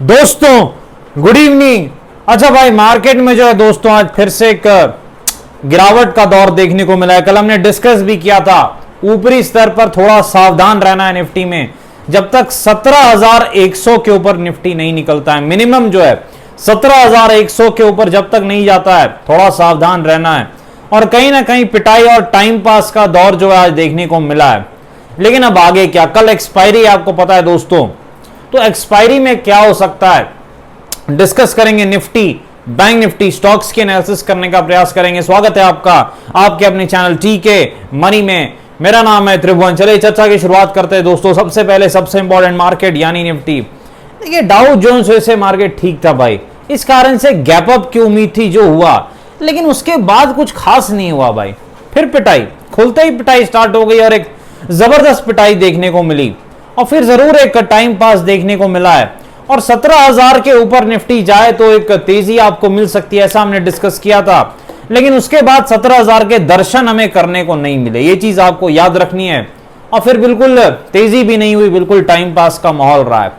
दोस्तों good evening. अच्छा भाई, मार्केट में जो है दोस्तों आज फिर से एक गिरावट का दौर देखने को मिला है। कल हमने डिस्कस भी किया था, ऊपरी स्तर पर थोड़ा सावधान रहना है निफ्टी में। जब तक 17,100 के ऊपर निफ्टी नहीं निकलता है, मिनिमम जो है 17,100 के ऊपर जब तक नहीं जाता है, थोड़ा सावधान रहना है। और कहीं ना कहीं पिटाई और टाइम पास का दौर जो है आज देखने को मिला है। लेकिन अब आगे क्या, कल एक्सपायरी आपको पता है दोस्तों, तो एक्सपायरी में क्या हो सकता है डिस्कस करेंगे। निफ्टी, बैंक निफ्टी, स्टॉक्स की एनालिसिस करने का प्रयास करेंगे। स्वागत है आपका आपके अपने चैनल टीके मनी में। मेरा नाम है त्रिभुवन। चलिए चर्चा की शुरुआत करते हैं दोस्तों। सबसे पहले सबसे इंपॉर्टेंट मार्केट यानी निफ्टी। देखिए डाउ जोन्स वैसे मार्केट ठीक था भाई, इस कारण से गैप अप की उम्मीद थी जो हुआ, लेकिन उसके बाद कुछ खास नहीं हुआ भाई। फिर पिटाई, खुलते ही पिटाई स्टार्ट हो गई और एक जबरदस्त पिटाई देखने को मिली, और फिर जरूर एक टाइम पास देखने को मिला है। और 17,000 के ऊपर निफ्टी जाए तो एक तेजी आपको मिल सकती है, ऐसा हमने डिस्कस किया था। लेकिन उसके बाद 17,000 के दर्शन हमें करने को नहीं मिले, ये चीज आपको याद रखनी है। और फिर बिल्कुल तेजी भी नहीं हुई, बिल्कुल टाइम पास का माहौल रहा है।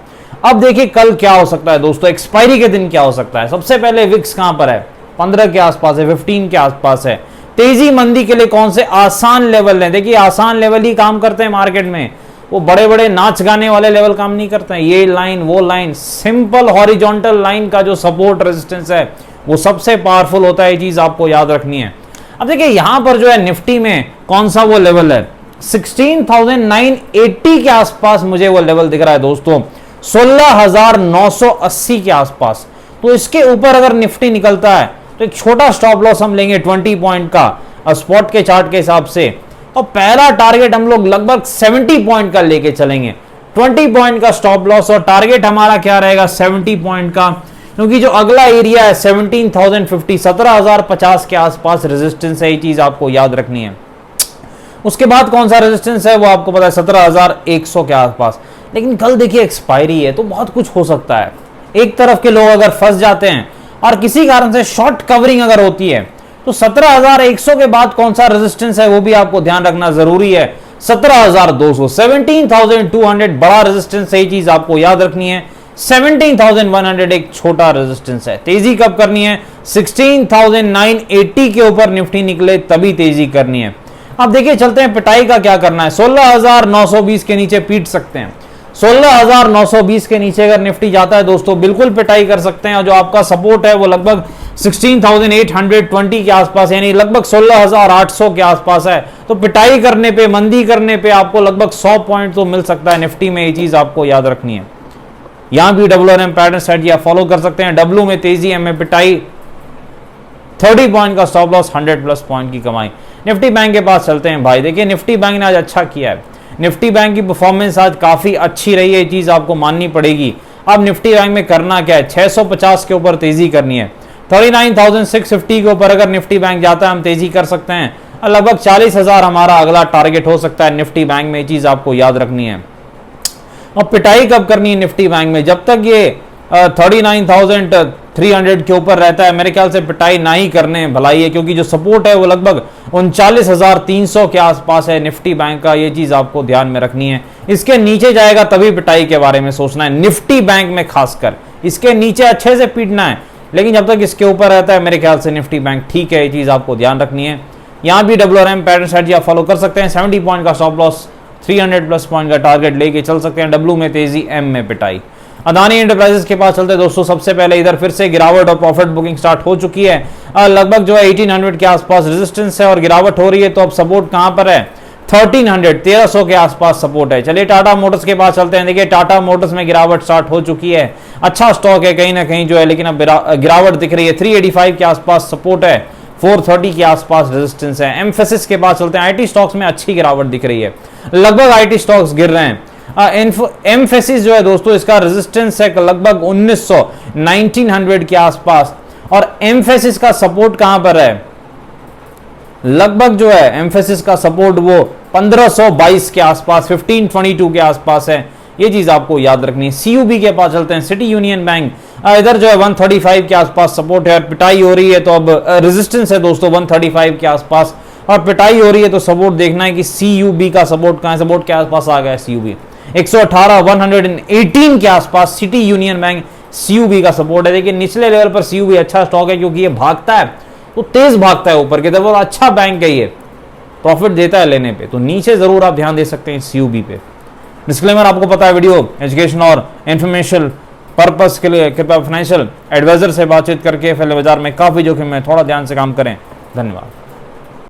अब देखिए कल क्या हो सकता है दोस्तों, एक्सपायरी के दिन क्या हो सकता है। सबसे पहले विक्स कहां पर है, 15 के आसपास है, 15 के आसपास है। तेजी मंदी के लिए कौन से आसान लेवल है। देखिए आसान लेवल ही काम करते हैं मार्केट में, वो बड़े बड़े नाच गाने वाले लेवल काम नहीं करते हैं। ये लाइन वो लाइन, सिंपल हॉरिजॉन्टल लाइन का जो सपोर्ट रेजिस्टेंस है वो सबसे पावरफुल होता है, ये चीज आपको याद रखनी है। अब देखिए यहां पर जो है निफ्टी में कौन सा वो लेवल है, 16,980 के आसपास मुझे वो लेवल दिख रहा है दोस्तों, 16,980 के आसपास। तो इसके ऊपर अगर निफ्टी निकलता है तो एक छोटा स्टॉप लॉस हम लेंगे 20 पॉइंट का स्पॉट के चार्ट के हिसाब से, और पहला टारगेट हम लोग लगभग 70 पॉइंट का लेके चलेंगे। 20 पॉइंट का स्टॉप लॉस और टारगेट हमारा क्या रहेगा 70 पॉइंट का, क्योंकि जो अगला एरिया है 17,050, 17,050 के आसपास रेजिस्टेंस है, ये चीज आपको याद रखनी है। उसके बाद कौन सा रेजिस्टेंस है वो आपको पता है 17,100 के आसपास। लेकिन कल देखिए एक्सपायरी है तो बहुत कुछ हो सकता है। एक तरफ के लोग अगर फंस जाते हैं और किसी कारण से शॉर्ट कवरिंग अगर होती है तो 17,100 के बाद कौन सा रेजिस्टेंस है वो भी आपको ध्यान रखना जरूरी है। 17,200, 17,200 बड़ा रेजिस्टेंस है, ये चीज आपको याद रखनी है। 17,100 एक छोटा रेजिस्टेंस है। तेजी कब करनी है, 16,980 के ऊपर निफ्टी निकले तभी तेजी करनी है। अब देखिए चलते हैं पिटाई का क्या करना है। 16,920 के नीचे पीट सकते हैं। 16,920 के नीचे अगर निफ्टी जाता है दोस्तों बिल्कुल पिटाई कर सकते हैं। और जो आपका सपोर्ट है वो लगभग 16,820 के आसपास, यानी लगभग 16,800 के आसपास है। तो पिटाई करने पे, मंदी करने पे आपको लगभग 100 पॉइंट तो मिल सकता है निफ्टी में, ये चीज आपको याद रखनी है। यहां भी WRM पैटर्न स्ट्रेटजी आप फॉलो कर सकते हैं। डब्ल्यू में तेजी, एम में पिटाई, 30 पॉइंट का स्टॉप लॉस, 100 प्लस पॉइंट की कमाई। निफ्टी बैंक के पास चलते हैं भाई। देखिए निफ्टी बैंक ने आज अच्छा किया है, निफ्टी बैंक की परफॉर्मेंस आज काफी अच्छी रही है, ये चीज आपको माननी पड़ेगी। अब निफ्टी बैंक में करना क्या है, 650 के ऊपर तेजी करनी है। 39,650 के ऊपर अगर निफ्टी बैंक जाता है हम तेजी कर सकते हैं। लगभग 40,000 हमारा अगला टारगेट हो सकता है निफ्टी बैंक में, ये चीज आपको याद रखनी है। और पिटाई कब करनी है निफ्टी बैंक में, जब तक ये 39,300 के ऊपर रहता है मेरे ख्याल से पिटाई ना ही करने भलाई है, क्योंकि जो सपोर्ट है वो लगभग 39,300 के आसपास है निफ्टी बैंक का, ये चीज आपको ध्यान में रखनी है। इसके नीचे जाएगा तभी पिटाई के बारे में सोचना है, निफ्टी बैंक में खासकर इसके नीचे अच्छे से पीटना है। लेकिन जब तक इसके ऊपर रहता है मेरे ख्याल से निफ्टी बैंक ठीक है, ये चीज आपको ध्यान रखनी है। यहां भी WRM पैटर्न स्ट्रेटजी आप फॉलो कर सकते हैं। 70 पॉइंट का स्टॉप लॉस, 300 प्लस पॉइंट का टारगेट लेके चल सकते हैं। डब्ल्यू में तेजी, एम में पिटाई। अदानी एंटरप्राइजेस के पास चलते हैं दोस्तों। सबसे पहले इधर फिर से गिरावट और प्रॉफिट बुकिंग स्टार्ट हो चुकी है। लगभग जो है 1800 के आसपास रेजिस्टेंस है और गिरावट हो रही है। तो अब सपोर्ट कहां पर है, 1300 के आसपास सपोर्ट है। चलिए टाटा मोटर्स के पास चलते हैं। देखिए टाटा मोटर्स में गिरावट स्टार्ट हो चुकी है, अच्छा स्टॉक है कहीं ना कहीं जो है, लेकिन अब गिरावट दिख रही है। 385 के आसपास सपोर्ट है, 430 के आसपास रेजिस्टेंस है। एम्फेसिस के पास चलते हैं। आईटी स्टॉक्स में अच्छी गिरावट दिख रही है, लगभग आईटी स्टॉक्स गिर रहे हैं। एम्फेसिस जो है दोस्तों इसका रेजिस्टेंस है लगभग 1900 के आसपास, और एम्फेसिस का सपोर्ट कहां पर है, लगभग जो है एम्फेसिस का सपोर्ट वो 1522 के आसपास, 1522 के आसपास है, ये चीज आपको याद रखनी है। सीयूबी के पास चलते हैं। सिटी यूनियन बैंक, इधर जो है 135 के आसपास सपोर्ट है और पिटाई हो रही है। तो अब रेजिस्टेंस है दोस्तों 135 के आसपास और पिटाई हो रही है। तो सपोर्ट देखना है कि सीयूबी का सपोर्ट कहां है, सपोर्ट के आसपास आ गया है सीयूबी 118 118 के आसपास। सिटी यूनियन बैंक CUB का सपोर्ट है। देखिए निचले लेवल पर CUB अच्छा स्टॉक है क्योंकि ये भागता है तो तेज भागता है ऊपर की तरफ, बहुत अच्छा बैंक है ये, प्रॉफिट देता है लेने पे, तो नीचे जरूर आप ध्यान दे सकते हैं CUB पे। डिस्क्लेमर आपको पता है, वीडियो एजुकेशन और इंफॉर्मेशन पर्पस के लिए कृपया फाइनेंशियल एडवाइजर से बातचीत करके पहले बाजार में काफी जोखिम है, थोड़ा ध्यान से काम करें। धन्यवाद।